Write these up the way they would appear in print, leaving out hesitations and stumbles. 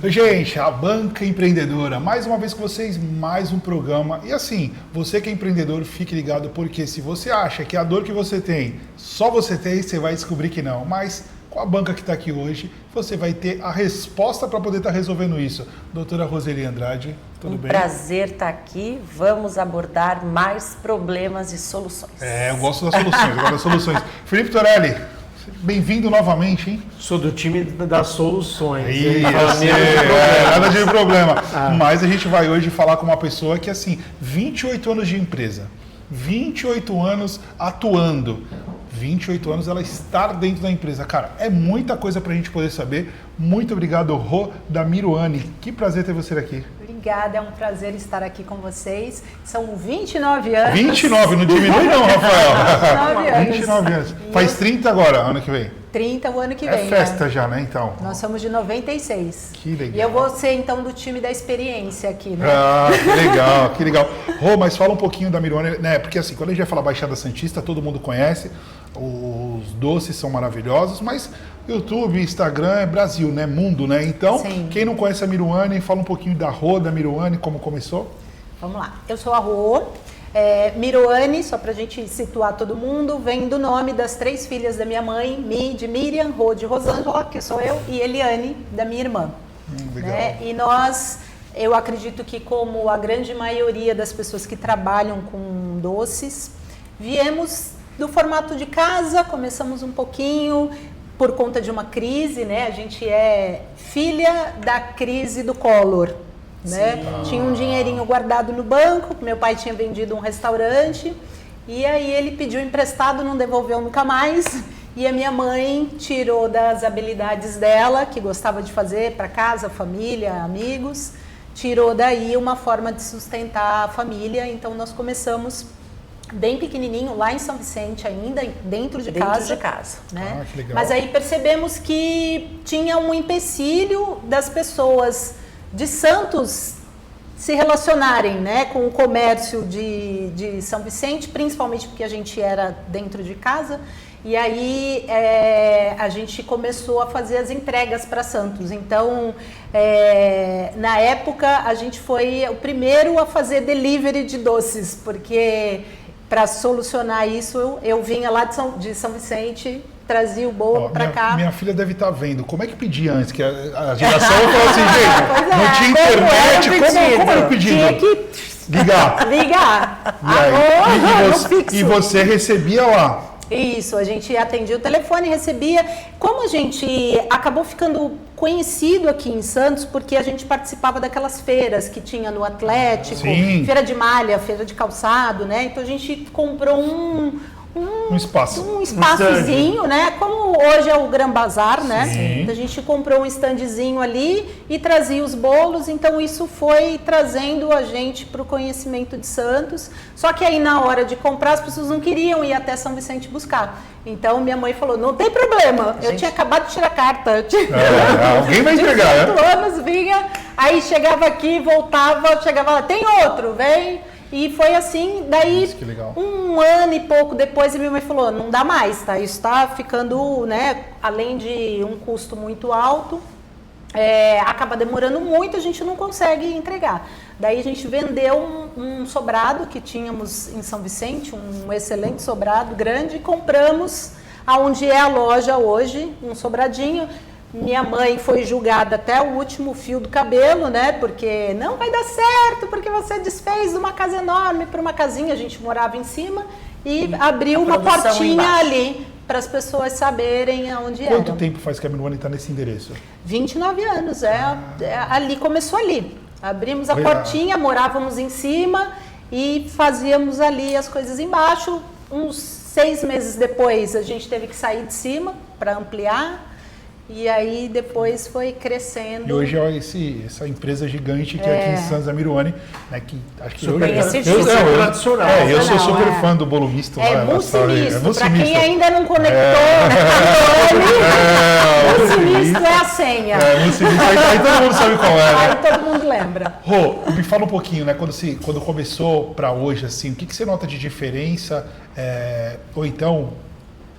Gente, a Banca Empreendedora, mais uma vez com vocês, mais um programa. E assim, você que é empreendedor, fique ligado, porque se você acha que a dor que você tem, só você tem, você vai descobrir que não. Mas com a banca que está aqui hoje, você vai ter a resposta para poder estar resolvendo isso. Doutora Roseli Andrade, tudo bem? Prazer estar aqui. Vamos abordar mais problemas e soluções. Eu gosto das soluções, eu gosto das soluções. Felipe Torelli, bem-vindo novamente, hein? Sou do time das soluções. Nada de problema. Mas a gente vai hoje falar com uma pessoa que, assim, 28 anos de empresa, 28 anos atuando, 28 anos ela estar dentro da empresa. Cara, é muita coisa pra gente poder saber. Muito obrigado, Rô, da Miruani. Que prazer ter você aqui. Obrigada, é um prazer estar aqui com vocês. São 29 anos. 29, não diminui não, Rafael. 29 anos. 29 anos. Faz 30 agora, ano que vem. 30 o ano que vem. É festa já, né, então? Nós somos de 96. Que legal. E eu vou ser, então, do time da experiência aqui, né? Ah, que legal, que legal. Rô, mas fala um pouquinho da Miruani, né? Porque assim, quando a gente vai falar Baixada Santista, todo mundo conhece, os doces são maravilhosos, mas YouTube, Instagram é Brasil, né? Mundo, né? Então, Sim. Quem não conhece a Miruani, fala um pouquinho da Rô, da Miruani, como começou. Vamos lá. Eu sou a Rô. Miruani, só pra gente situar todo mundo, vem do nome das 3 filhas da minha mãe, de Miriam, Rô de Rosângela, que sou eu, e Eliane, da minha irmã. Legal. Né? E nós, eu acredito que como a grande maioria das pessoas que trabalham com doces, viemos do formato de casa, começamos um pouquinho por conta de uma crise, né? A gente é filha da crise do Collor. Né? Tinha um dinheirinho guardado no banco, meu pai tinha vendido um restaurante e aí ele pediu emprestado, não devolveu nunca mais, e a minha mãe tirou das habilidades dela, que gostava de fazer para casa, família, amigos, tirou daí uma forma de sustentar a família. Então nós começamos bem pequenininho, lá em São Vicente ainda, dentro de casa. Né? Ah, que legal. Mas aí percebemos que tinha um empecilho das pessoas de Santos se relacionarem, né, com o comércio de São Vicente, principalmente porque a gente era dentro de casa, e aí a gente começou a fazer as entregas para Santos. Então, na época, a gente foi o primeiro a fazer delivery de doces, porque para solucionar isso, eu vinha lá de São Vicente, trazia o bolo para cá. Minha filha deve estar vendo. Como é que pedia antes? Que a geração falou assim, gente, não tinha internet. Como era o pedido? Tinha que ligar. E você recebia lá? Isso, a gente atendia o telefone, recebia. Como a gente acabou ficando conhecido aqui em Santos, porque a gente participava daquelas feiras que tinha no Atlético, Sim. Feira de malha, feira de calçado, né? Então a gente comprou um espaçozinho, né? Como hoje é o Gran Bazar, né? Sim. Então a gente comprou um standzinho ali e trazia os bolos. Então isso foi trazendo a gente para o conhecimento de Santos. Só que aí na hora de comprar as pessoas não queriam ir até São Vicente buscar. Então minha mãe falou, não tem problema. Eu tinha acabado de tirar a carta. Alguém vai entregar, 18 anos vinha, aí chegava aqui, voltava, chegava lá, tem outro, vem. E foi assim, daí que legal. Um ano e pouco depois a minha mãe falou, não dá mais, tá? Isso está ficando, né, além de um custo muito alto, acaba demorando muito, a gente não consegue entregar. Daí a gente vendeu um sobrado que tínhamos em São Vicente, um excelente sobrado grande, e compramos aonde é a loja hoje, um sobradinho. Minha mãe foi julgada até o último fio do cabelo, né? Porque não vai dar certo, porque você desfez uma casa enorme para uma casinha, a gente morava em cima, e abriu uma portinha embaixo ali para as pessoas saberem aonde era. Quanto tempo faz que a Miruani está nesse endereço? 29 anos, ali começou ali. Abrimos a portinha, morávamos em cima e fazíamos ali as coisas embaixo. Uns 6 meses depois a gente teve que sair de cima para ampliar. E aí depois foi crescendo. E hoje é essa empresa gigante que é aqui em Santos, a Miruani, né, que acho que super tradicional. Eu sou super fã do bolo misto. Mousse misto, para quem misto. ainda não conectou, mousse misto é a senha. Mousse misto, aí todo mundo sabe qual é, né? Aí todo mundo lembra. Rô, me fala um pouquinho, né, quando começou para hoje, assim, o que você nota de diferença, ou então,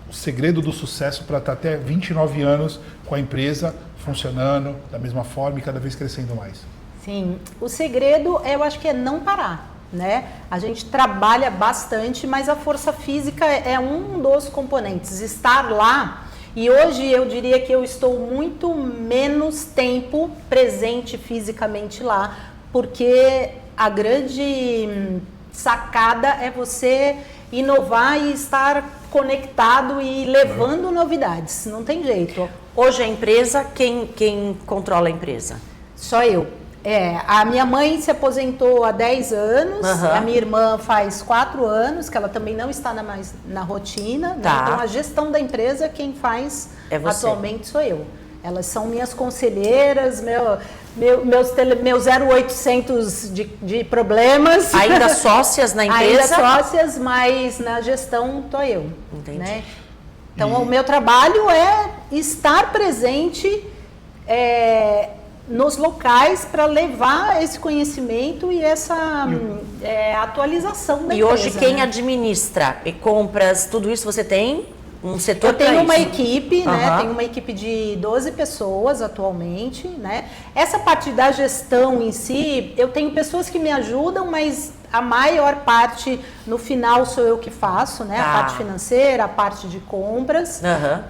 o segredo do sucesso para estar até 29 anos com a empresa funcionando da mesma forma e cada vez crescendo mais? Sim, o segredo eu acho que é não parar, né? A gente trabalha bastante, mas a força física é um dos componentes. Estar lá, e hoje eu diria que eu estou muito menos tempo presente fisicamente lá, porque a grande sacada é você inovar e estar conectado e levando novidades, não tem jeito. Hoje a empresa, quem controla a empresa? Só eu. A minha mãe se aposentou há 10 anos, a minha irmã faz 4 anos, que ela também não está mais na rotina, Tá. né? Então a gestão da empresa, quem faz atualmente sou eu. Elas são minhas conselheiras, meus 0800 de problemas. Ainda sócias na empresa? Ainda sócias, mas na gestão estou eu. Entendi. Né? Então o meu trabalho é estar presente nos locais para levar esse conhecimento e essa atualização da empresa. E hoje quem né? administra e compras, tudo isso você tem um setor Eu tenho pra uma isso? equipe, né? Tenho uma equipe de 12 pessoas atualmente, né? Essa parte da gestão em si, eu tenho pessoas que me ajudam, mas a maior parte, no final, sou eu que faço, né? Tá. A parte financeira, a parte de compras.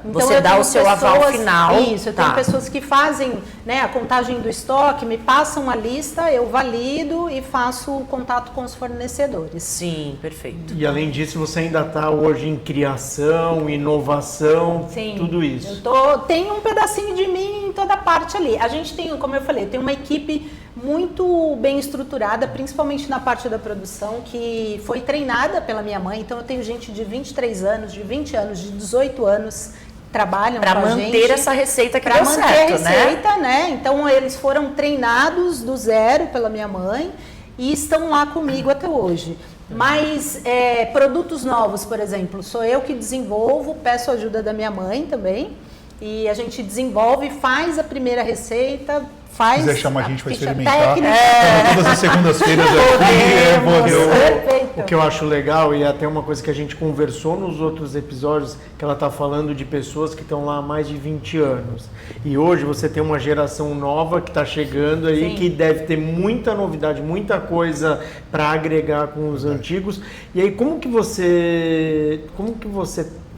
Então, você dá eu o seu tenho aval final. Isso, eu tenho pessoas que fazem, né, a contagem do estoque, me passam a lista, eu valido e faço o contato com os fornecedores. Sim, perfeito. E além disso, você ainda está hoje em criação, inovação, Sim, tudo isso. Tem um pedacinho de mim em toda parte ali. A gente tem, como eu falei, tem uma equipe muito bem estruturada, principalmente na parte da produção, que foi treinada pela minha mãe. Então eu tenho gente de 23 anos, de 20 anos, de 18 anos trabalham Para com a manter gente, essa receita que para deu manter certo, a receita, né? Então eles foram treinados do zero pela minha mãe e estão lá comigo até hoje. Mas produtos novos, por exemplo, sou eu que desenvolvo, peço ajuda da minha mãe também. E a gente desenvolve, faz a primeira receita, faz. Se quiser chamar a gente para ficha experimentar, técnica. todas as segundas-feiras aqui. Perfeito. O que eu acho legal, e até uma coisa que a gente conversou nos outros episódios, que ela está falando de pessoas que estão lá há mais de 20 anos. E hoje você tem uma geração nova que está chegando aí, Sim. que deve ter muita novidade, muita coisa para agregar com os antigos. E aí, como que você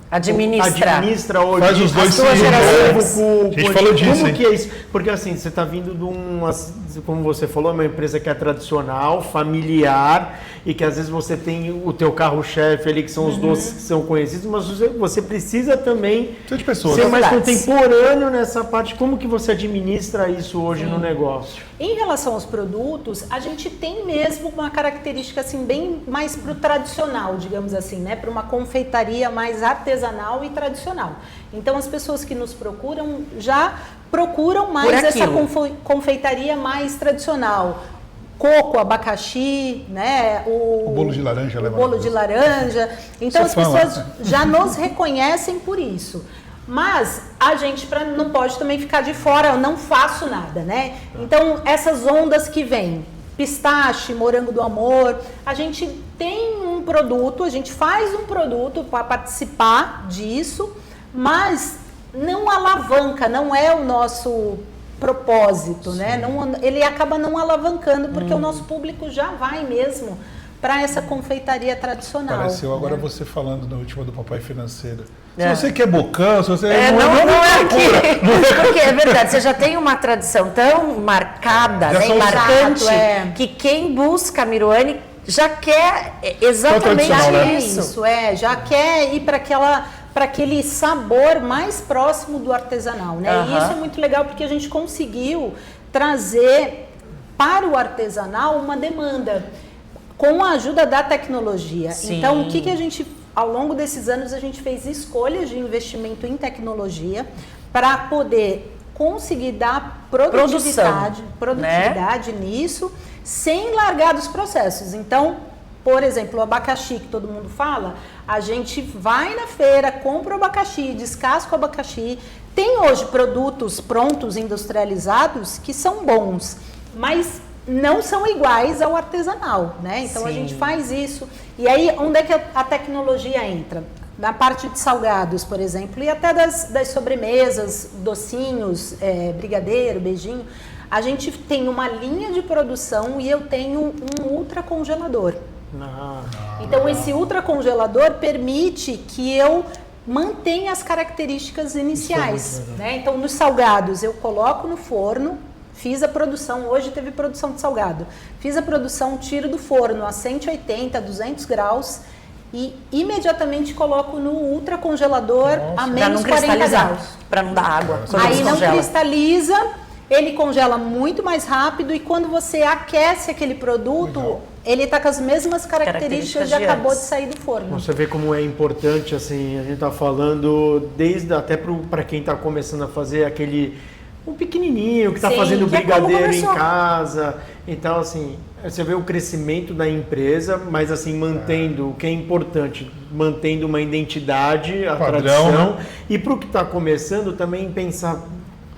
administra hoje Faz os dois a gerações. A gente falou disso, Como hein? que é isso? Porque assim, você está vindo de como você falou, uma empresa que é tradicional, familiar, e que às vezes você tem o teu carro-chefe ali, que são os doces que são conhecidos, mas você precisa também Precisa de pessoas. ser mais Novidades. contemporâneo nessa parte. Como que você administra isso hoje no negócio? Em relação aos produtos, a gente tem mesmo uma característica assim bem mais para o tradicional, digamos assim, né? Para uma confeitaria mais artesanal e tradicional. Então as pessoas que nos procuram já procuram mais essa confeitaria mais tradicional. Coco, abacaxi, né? O bolo de laranja. O bolo de laranja. Então as Sou fã, pessoas já nos reconhecem por isso. Mas a gente não pode também ficar de fora, eu não faço nada, né? Então, essas ondas que vêm, pistache, morango do amor, a gente tem um produto, a gente faz um produto para participar disso, mas não alavanca, não é o nosso propósito, né? Ele acaba não alavancando, porque o nosso público já vai mesmo para essa confeitaria tradicional. Pareceu agora né? você falando na última do Papai Financeiro. É. Se você quer bocão, se você não é aqui. Porque é verdade, você já tem uma tradição tão marcada, Já né, são- marcante, Exato, que quem busca a Miruane já quer exatamente tradicional, né? isso. Já quer ir para aquele sabor mais próximo do artesanal, né? E isso é muito legal porque a gente conseguiu trazer para o artesanal uma demanda com a ajuda da tecnologia. Sim. Então, o que a gente, ao longo desses anos, a gente fez escolhas de investimento em tecnologia para poder conseguir dar produtividade nisso, sem largar dos processos. Então, por exemplo, o abacaxi que todo mundo fala, a gente vai na feira, compra o abacaxi, descasca o abacaxi. Tem hoje produtos prontos, industrializados, que são bons, mas não são iguais ao artesanal, né? Então a gente faz isso. E aí, onde é que a tecnologia entra? na parte de salgados, por exemplo, e até das sobremesas, docinhos, brigadeiro, beijinho, a gente tem uma linha de produção e eu tenho um ultracongelador. Então, esse ultracongelador permite que eu mantenha as características iniciais, né? Então, nos salgados, eu coloco no forno, fiz a produção, hoje teve produção de salgado, fiz a produção, tiro do forno a 180, 200 graus e imediatamente coloco no ultracongelador a menos 40 graus. Para não dar água. Aí não cristaliza, ele congela muito mais rápido e quando você aquece aquele produto, ele está com as mesmas características de acabou de sair do forno. Você vê como é importante, assim, a gente está falando desde até para quem está começando a fazer um pequenininho que está fazendo brigadeiro em casa. Então, assim, você vê o crescimento da empresa, mas assim, mantendo o que é importante, mantendo uma identidade, a padrão, tradição. né? E para o que está começando, também pensar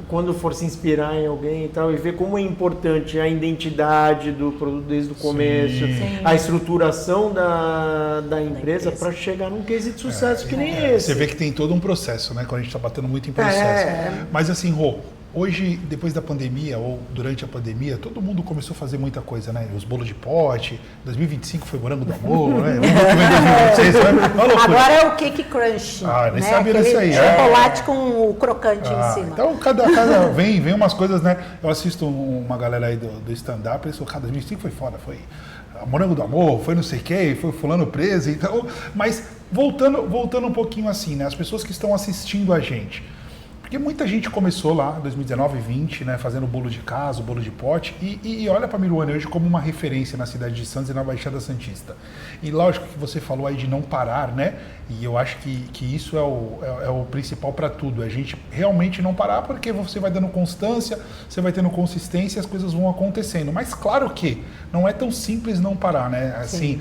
quando for se inspirar em alguém e tal, e ver como é importante a identidade do produto desde o começo, a estruturação da empresa para chegar num case de sucesso que nem esse. Você vê que tem todo um processo, né? Quando a gente está batendo muito em processo. Mas assim, Rô, hoje, depois da pandemia ou durante a pandemia, todo mundo começou a fazer muita coisa, né? Os bolos de pote, 2025 foi morango do amor, né? 2026, agora é o cake crunch. Nem sabia disso aí. Chocolate com o crocante em cima. Então, vem umas coisas, né? Eu assisto uma galera aí do stand-up, eles falam, 2025 foi foda, foi morango do amor, foi não sei o quê, foi fulano preso, então... Mas, voltando um pouquinho assim, né? As pessoas que estão assistindo a gente, porque muita gente começou lá, 2019 e 2020, né, fazendo bolo de casa, bolo de pote, e olha para a Miruane hoje como uma referência na cidade de Santos e na Baixada Santista. E lógico que você falou aí de não parar, né? E eu acho que isso é o principal para tudo, é a gente realmente não parar, porque você vai dando constância, você vai tendo consistência e as coisas vão acontecendo. Mas claro que não é tão simples não parar, né? Assim,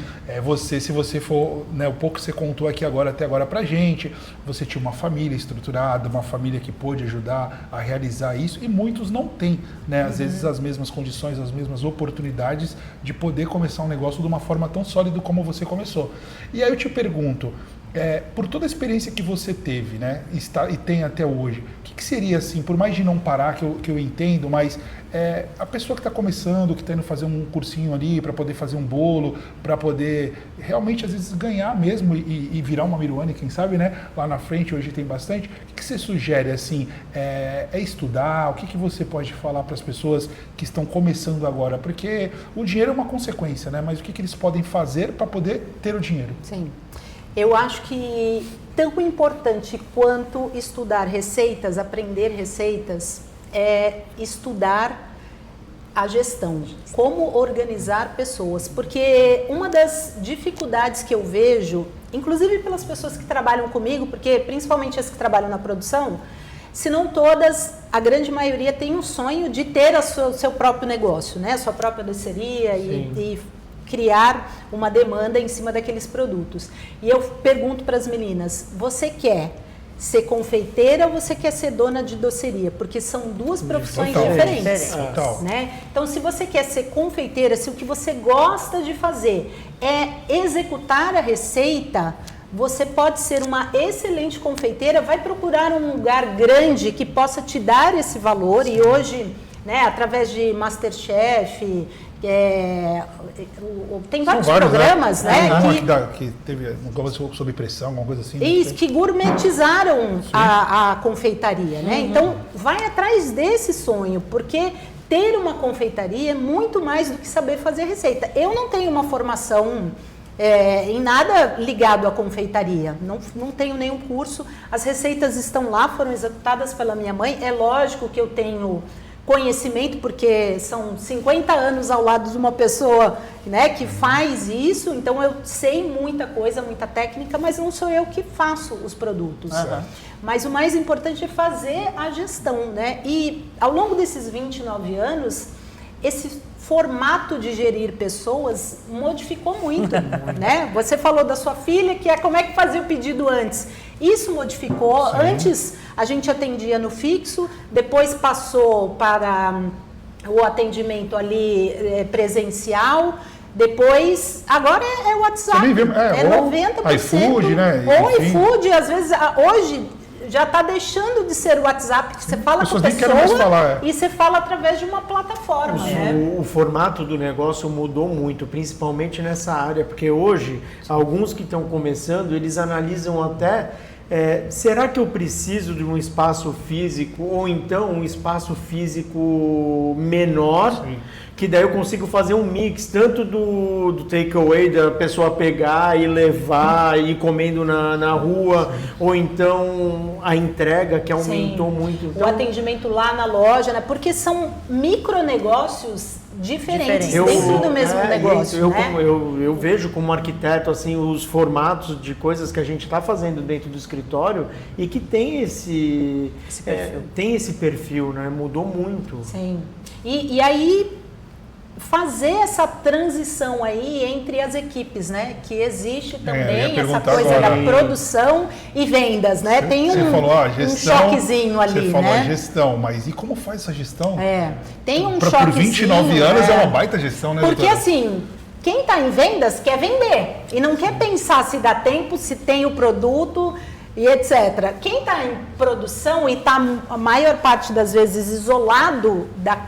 se você for, né, o pouco que você contou aqui até agora pra gente, você tinha uma família estruturada, uma família que pôde ajudar a realizar isso, e muitos não têm, né? Às vezes as mesmas condições, as mesmas oportunidades de poder começar um negócio de uma forma tão sólida como você começou. E aí eu te pergunto, por toda a experiência que você teve, né, e tem até hoje, o que seria assim, por mais de não parar, que eu entendo, mas a pessoa que está começando, que está indo fazer um cursinho ali para poder fazer um bolo, para poder realmente às vezes ganhar mesmo e virar uma Miruane, quem sabe, né? Lá na frente hoje tem bastante. O que você sugere assim? Estudar? O que você pode falar para as pessoas que estão começando agora? Porque o dinheiro é uma consequência, né? Mas o que eles podem fazer para poder ter o dinheiro? Sim. Eu acho que tão importante quanto estudar receitas, aprender receitas, é estudar a gestão, como organizar pessoas, porque uma das dificuldades que eu vejo, inclusive pelas pessoas que trabalham comigo, porque principalmente as que trabalham na produção, se não todas, a grande maioria tem um sonho de ter o seu próprio negócio, né? A sua própria doceria e criar uma demanda em cima daqueles produtos. E eu pergunto para as meninas, você quer ser confeiteira ou você quer ser dona de doceria? Porque são duas profissões diferentes. Né? Então, se você quer ser confeiteira, se o que você gosta de fazer é executar a receita, você pode ser uma excelente confeiteira, vai procurar um lugar grande que possa te dar esse valor. E hoje, né, através de MasterChef, tem vários programas, né? Que teve um sob pressão, alguma coisa assim. Isso, que gourmetizaram a confeitaria, né? Então, vai atrás desse sonho, porque ter uma confeitaria é muito mais do que saber fazer receita. Eu não tenho uma formação em nada ligado à confeitaria, não tenho nenhum curso, as receitas estão lá, foram executadas pela minha mãe, é lógico que eu tenho conhecimento, porque são 50 anos ao lado de uma pessoa, né, que faz isso, então eu sei muita coisa, muita técnica, mas não sou eu que faço os produtos. Mas o mais importante é fazer a gestão, né? E ao longo desses 29 anos, esse formato de gerir pessoas modificou muito, né? Você falou da sua filha, que como é que fazia o pedido antes. Isso modificou. Antes a gente atendia no fixo, depois passou para o atendimento ali presencial, Depois, agora é o WhatsApp. Você nem vê, ou 90%. iFood, né? Ou Enfim. iFood, às vezes, hoje já está deixando de ser o WhatsApp, que você fala com a nem querem mais pessoa falar, e você fala através de uma plataforma. Né? O formato do negócio mudou muito, principalmente nessa área, porque hoje, alguns que estão começando, eles analisam até, será que eu preciso de um espaço físico, ou então um espaço físico menor, Sim. que daí eu consigo fazer um mix, tanto do takeaway, da pessoa pegar e levar e ir comendo na rua, ou então a entrega que aumentou muito. Então, o atendimento lá na loja, né? Porque são micronegócios diferentes dentro do mesmo negócio. Eu vejo como arquiteto assim, os formatos de coisas que a gente está fazendo dentro do escritório e que tem esse perfil, né? Mudou muito. Sim. E aí fazer essa transição aí entre as equipes, né? Que existe também essa coisa agora, da produção e vendas, né? Tem gestão, um choquezinho ali, você falou né? a gestão, mas e como faz essa gestão? Tem um Por choquezinho. 29 anos é uma baita gestão, né, Porque doutora? assim, quem está em vendas quer vender e não quer pensar se dá tempo, se tem o produto e etc. Quem está em produção e está a maior parte das vezes isolado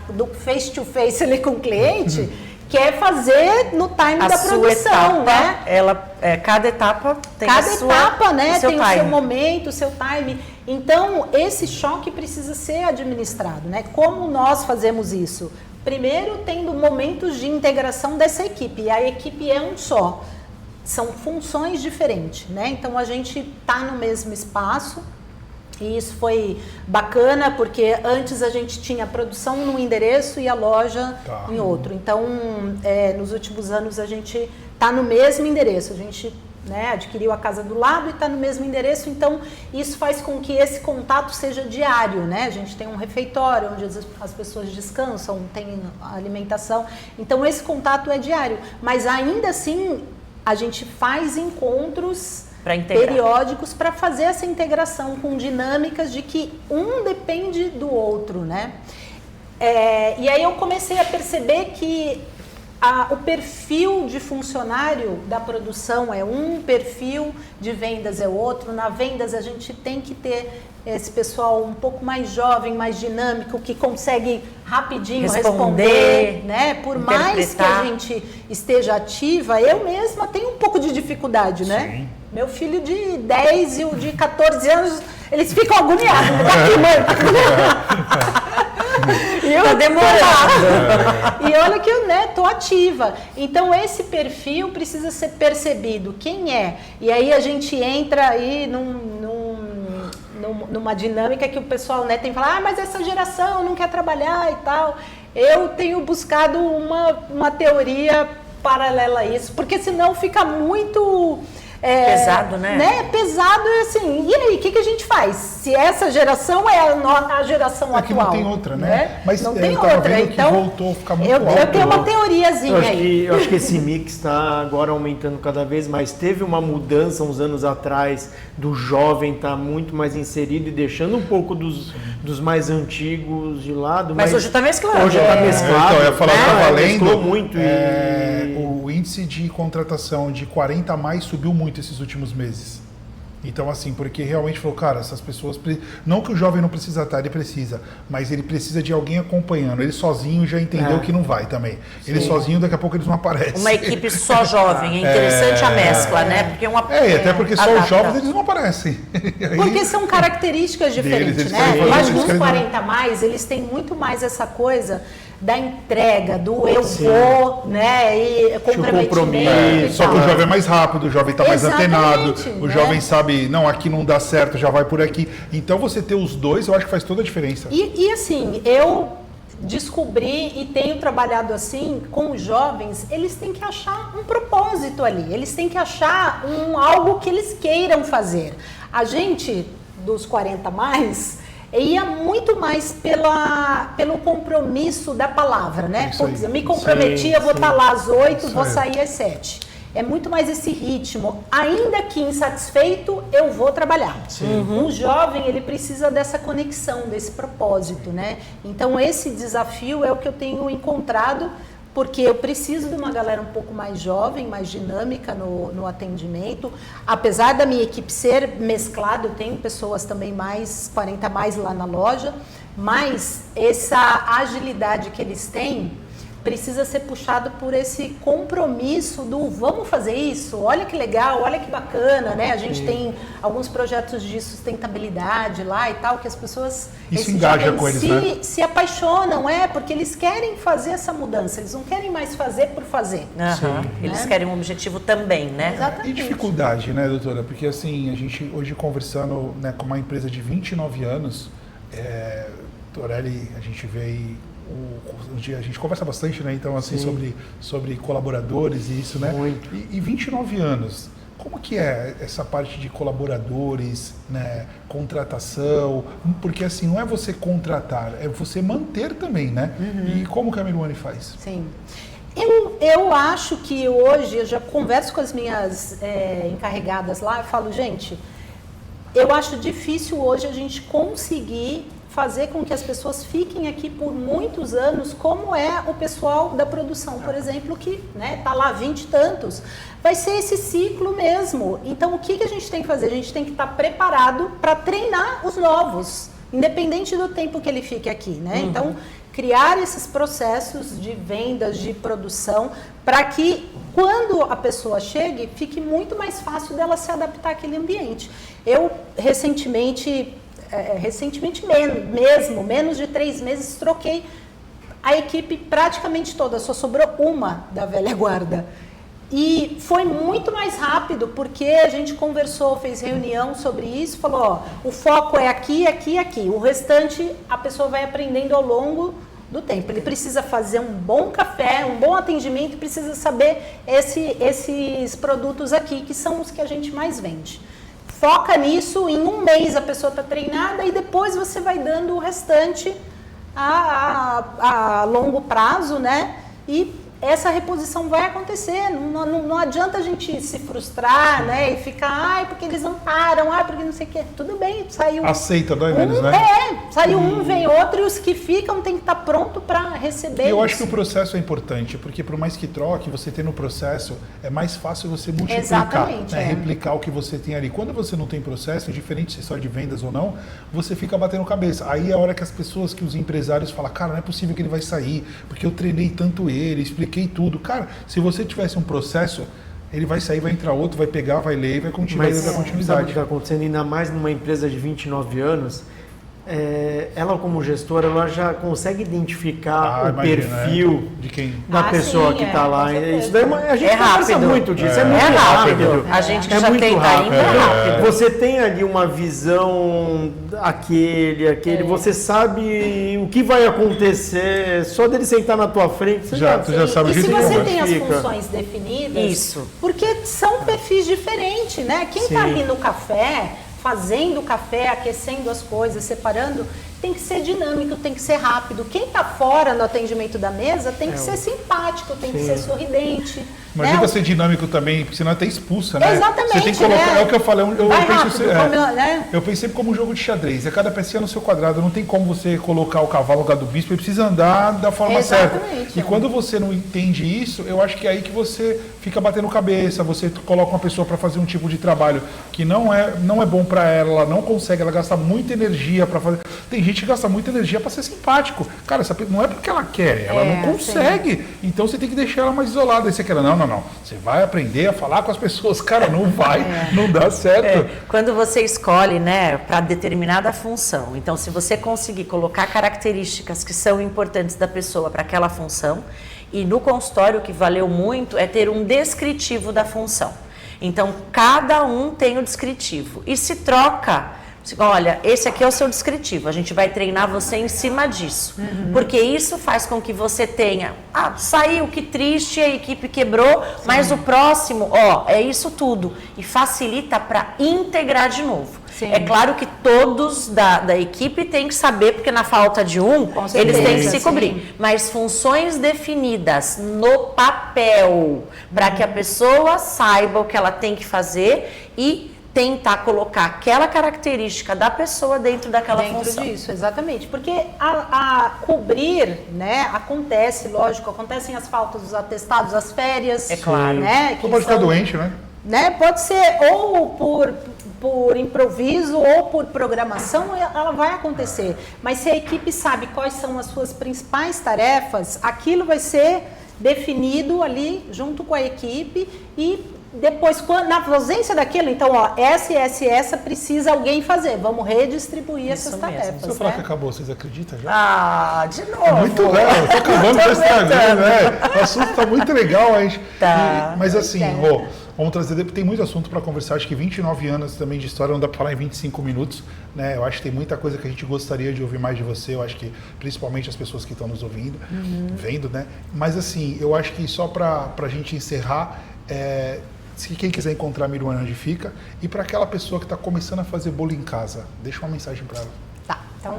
do face-to-face ali com o cliente, quer fazer no time da produção, etapa, né? Cada etapa tem Cada etapa, né, tem time. o seu momento, o seu time. Então, esse choque precisa ser administrado, né? Como nós fazemos isso? Primeiro, tendo momentos de integração dessa equipe. E a equipe é um só. São funções diferentes, né? Então, a gente está no mesmo espaço. E isso foi bacana, porque antes a gente tinha a produção num endereço e a loja em outro. Então, nos últimos anos, a gente está no mesmo endereço. A gente adquiriu a casa do lado e está no mesmo endereço. Então, isso faz com que esse contato seja diário, né? A gente tem um refeitório onde as pessoas descansam, tem alimentação. Então, esse contato é diário. Mas, ainda assim, a gente faz encontros periódicos para fazer essa integração com dinâmicas de que um depende do outro, né? E aí eu comecei a perceber que o perfil de funcionário da produção é um, perfil de vendas é outro. Na vendas a gente tem que ter esse pessoal um pouco mais jovem, mais dinâmico, que consegue rapidinho responder, né? Por mais que a gente esteja ativa, eu mesma tenho um pouco de dificuldade, né? Sim. Meu filho de 10 e o de 14 anos, eles ficam agoniados. Daqui, mãe. E eu demorando. E olha que eu tô ativa. Então, esse perfil precisa ser percebido. Quem é? E aí a gente entra aí numa dinâmica que o pessoal tem que falar, mas essa geração não quer trabalhar e tal. Eu tenho buscado uma teoria paralela a isso, porque senão fica muito... pesado, né? Pesado e assim, e aí, o que a gente faz? Se essa geração é a geração atual. É que não tem outra, né? Mas não tem outra, então voltou a ficar muito alto. Eu tenho uma teoriazinha aí. Eu acho que esse mix está agora aumentando cada vez mais. Teve uma mudança uns anos atrás do jovem estar muito mais inserido e deixando um pouco dos mais antigos de lado. Mas hoje está mesclado. Hoje está mesclado. Então, eu ia falar, tá valendo. Mesclou muito. O índice de contratação de 40 a mais subiu muito esses últimos meses. Então, assim, porque realmente falou, cara, essas pessoas... Não que o jovem não precisa estar, ele precisa, mas ele precisa de alguém acompanhando. Ele sozinho já entendeu que não vai também. Sim. Ele sozinho, daqui a pouco eles não aparecem. Uma equipe só jovem, é interessante a mescla, né? Porque até porque só os jovens eles não aparecem. Porque são características diferentes, né? Eu acho que os 40 a mais, eles têm muito mais essa coisa da entrega, do eu vou, né? E comprometimento. Só que o jovem é mais rápido, o jovem está mais antenado, o jovem sabe, não, aqui não dá certo, já vai por aqui. Então você ter os dois, eu acho que faz toda a diferença. E assim, eu descobri e tenho trabalhado assim com os jovens, eles têm que achar um propósito ali, eles têm que achar algo que eles queiram fazer. A gente, dos 40 a mais... ia muito mais pelo compromisso da palavra, né? Putz, eu me comprometia, vou estar lá às 8, vou sair às 7. É muito mais esse ritmo. Ainda que insatisfeito, eu vou trabalhar. O jovem, ele precisa dessa conexão, desse propósito, né? Então, esse desafio é o que eu tenho encontrado, porque eu preciso de uma galera um pouco mais jovem, mais dinâmica no atendimento. Apesar da minha equipe ser mesclada, eu tenho pessoas também mais 40 mais lá na loja, mas essa agilidade que eles têm precisa ser puxado por esse compromisso do vamos fazer isso, olha que legal, olha que bacana, né? A gente tem alguns projetos de sustentabilidade lá e tal, que as pessoas isso engaja com eles, né? Se apaixonam, porque eles querem fazer essa mudança, eles não querem mais fazer por fazer. Eles querem um objetivo também, né? Exatamente. E dificuldade, né, doutora? Porque assim, a gente hoje conversando, né, com uma empresa de 29 anos, Torelli, a gente vê aí, a gente conversa bastante, né? Então, assim, sobre colaboradores e isso, né? Muito. E 29 anos, como que é essa parte de colaboradores, né? Contratação? Porque, assim, não é você contratar, é você manter também, né? E como que a Meruane faz? Sim. Eu acho que hoje, eu já converso com as minhas encarregadas lá, eu falo, gente, eu acho difícil hoje a gente conseguir fazer com que as pessoas fiquem aqui por muitos anos, como é o pessoal da produção, por exemplo, que está lá 20 e tantos. Vai ser esse ciclo mesmo. Então, o que a gente tem que fazer? A gente tem que estar preparado para treinar os novos, independente do tempo que ele fique aqui, né? Então, criar esses processos de vendas, de produção, para que quando a pessoa chegue, fique muito mais fácil dela se adaptar àquele ambiente. Eu, recentemente mesmo, menos de 3 meses, troquei a equipe praticamente toda, só sobrou uma da velha guarda. E foi muito mais rápido, porque a gente conversou, fez reunião sobre isso, falou, o foco é aqui, aqui, aqui. O restante a pessoa vai aprendendo ao longo do tempo. Ele precisa fazer um bom café, um bom atendimento, precisa saber esses produtos aqui, que são os que a gente mais vende. Foca nisso, em 1 mês a pessoa está treinada e depois você vai dando o restante a longo prazo, né? E essa reposição vai acontecer. Não adianta a gente se frustrar, né? E ficar, porque eles não param, porque não sei o quê. Tudo bem, saiu. Aceita, dói menos, né? Saiu vem outro, e os que ficam tem que estar pronto para receber. E eu acho que o processo é importante, porque por mais que troque, você tem no processo, é mais fácil você multiplicar, exatamente, né? Replicar o que você tem ali. Quando você não tem processo, diferente se só de vendas ou não, você fica batendo cabeça. Aí é a hora que as pessoas, que os empresários falam, cara, não é possível que ele vai sair, porque eu treinei tanto ele, expliquei tudo. Cara, se você tivesse um processo, ele vai sair, vai entrar outro, vai pegar, vai ler e vai continuar da continuidade. Sabe o que está acontecendo? Ainda mais numa empresa de 29 anos, ela como gestora, ela já consegue identificar o perfil de quem? da pessoa que está lá. Isso daí, a gente conversa muito disso, é muito rápido. A gente que é já muito tem rápido. rápido. Você tem ali uma visão aquele, você sabe o que vai acontecer, só dele sentar na tua frente, você tu já sabe o que que se você conversa. tem as funções definidas, Isso. Porque são perfis diferentes, né? Quem está ali no café, fazendo o café, aquecendo as coisas, separando, tem que ser dinâmico, tem que ser rápido. Quem está fora no atendimento da mesa tem que ser simpático, tem que ser sorridente. Imagina ser dinâmico também, porque senão até expulsa, né? Exatamente, você tem que colocar, né? é o que eu falei, eu penso sempre como um jogo de xadrez, é cada pecinha no seu quadrado, não tem como você colocar o cavalo no lugar do bispo, ele precisa andar da forma certa. E quando você não entende isso, eu acho que é aí que você fica batendo cabeça, você coloca uma pessoa para fazer um tipo de trabalho que não é bom para ela não consegue, ela gasta muita energia para fazer. Tem gente que gasta muita energia para ser simpático. Cara, não é porque ela quer, ela não consegue. Sim. Então você tem que deixar ela mais isolada. Aí você quer, não. Você vai aprender a falar com as pessoas. Cara, não vai, não dá certo. Quando você escolhe, né, para determinada função, então se você conseguir colocar características que são importantes da pessoa para aquela função, e no consultório o que valeu muito é ter um descritivo da função. Então, cada um tem o descritivo. E se troca. Olha, esse aqui é o seu descritivo, a gente vai treinar você em cima disso. Porque isso faz com que você tenha, saiu, que triste, a equipe quebrou, mas o próximo, é isso tudo. E facilita para integrar de novo. Sim. É claro que todos da equipe têm que saber, porque na falta de eles têm que se cobrir. Mas funções definidas no papel, para que a pessoa saiba o que ela tem que fazer e tentar colocar aquela característica da pessoa dentro daquela Dentro função. disso, exatamente. Porque a cobrir, né, acontece, lógico, acontecem as faltas dos atestados, as férias. É claro. Né, Você pode ficar doente, né? Pode ser ou por improviso ou por programação, ela vai acontecer. Mas se a equipe sabe quais são as suas principais tarefas, aquilo vai ser definido ali junto com a equipe e depois, na ausência daquilo, então, ó, essa precisa alguém fazer. Vamos redistribuir Isso essas mesmo. tarefas. Se eu falar né? que acabou, vocês acreditam já? Ah, de novo. É muito legal, eu tô acabando com o Instagram, né? O assunto tá muito legal, Tá. Mas assim, vamos trazer, tem muito assunto para conversar, acho que 29 anos também de história, não dá para falar em 25 minutos, né? Eu acho que tem muita coisa que a gente gostaria de ouvir mais de você, eu acho que principalmente as pessoas que estão nos ouvindo, vendo, né? Mas assim, eu acho que só para a gente encerrar, se quem quiser encontrar a Miruane, onde fica, e para aquela pessoa que está começando a fazer bolo em casa, deixa uma mensagem para ela. Tá, então,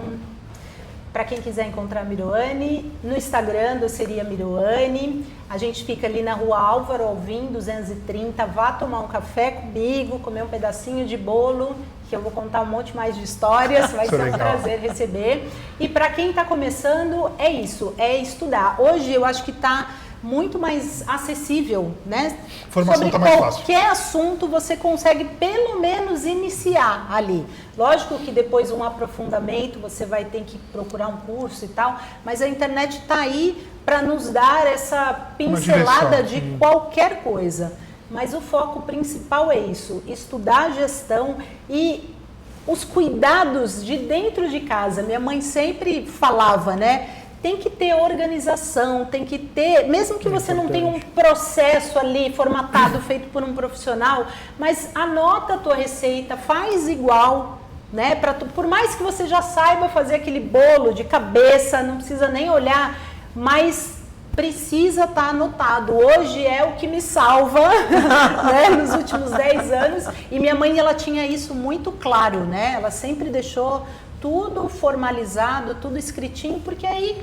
para quem quiser encontrar a Miruane, no Instagram do Seria Miruane, a gente fica ali na Rua Álvaro Alvim, 230, vá tomar um café comigo, comer um pedacinho de bolo, que eu vou contar um monte mais de histórias, vai ser um prazer receber. E para quem está começando, é isso, é estudar. Hoje eu acho que está muito mais acessível, né? A formação está mais fácil. Qualquer assunto você consegue pelo menos iniciar ali. Lógico que depois um aprofundamento você vai ter que procurar um curso e tal, mas a internet está aí para nos dar essa pincelada de qualquer coisa. Mas o foco principal é isso, estudar gestão e os cuidados de dentro de casa. Minha mãe sempre falava, né? Tem que ter organização, tem que ter, mesmo que você não tenha um processo ali formatado, feito por um profissional, mas anota a tua receita, faz igual, né? Por mais que você já saiba fazer aquele bolo de cabeça, não precisa nem olhar, mas precisa estar anotado. Hoje é o que me salva, né? Nos últimos 10 anos. E minha mãe, ela tinha isso muito claro, né? Ela sempre deixou tudo formalizado, tudo escritinho, porque aí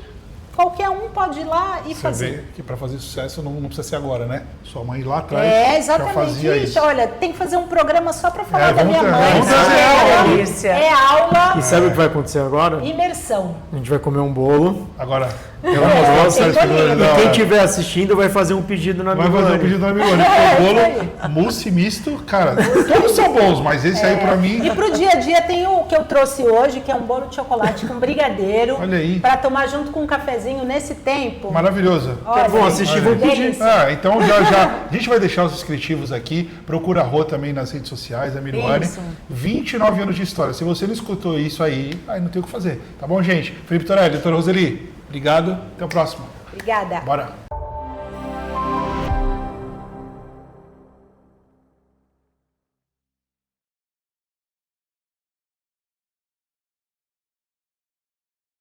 qualquer um pode ir lá e fazer. Você vê que para fazer sucesso não precisa ser agora, né? Sua mãe lá atrás exatamente já fazia isso. Olha, tem que fazer um programa só para falar da vamos minha ter- mãe. vamos trazer ela. É aula, E sabe o que vai acontecer agora? imersão. A gente vai comer um bolo. Agora, Ela mostrou, tem sabe, bolinho. e quem estiver assistindo vai fazer um pedido na vai fazer um Miruane. pedido na Miruane. O bolo mousse misto, cara, todos são bons, mas esse aí para mim... E pro dia a dia tem o que eu trouxe hoje, que é um bolo de chocolate com brigadeiro. Olha aí. Para tomar junto com um cafezinho nesse tempo. Maravilhoso. Olha, Bom, assistir, vou pedir. delícia. Então já a gente vai deixar os inscritivos aqui, procura a Rô também nas redes sociais, a Miruane. Isso. 29 anos de história. Se você não escutou isso aí não tem o que fazer. Tá bom, gente? Felipe Torelli, doutora Roseli, obrigado. Até o próximo. Obrigada. Bora.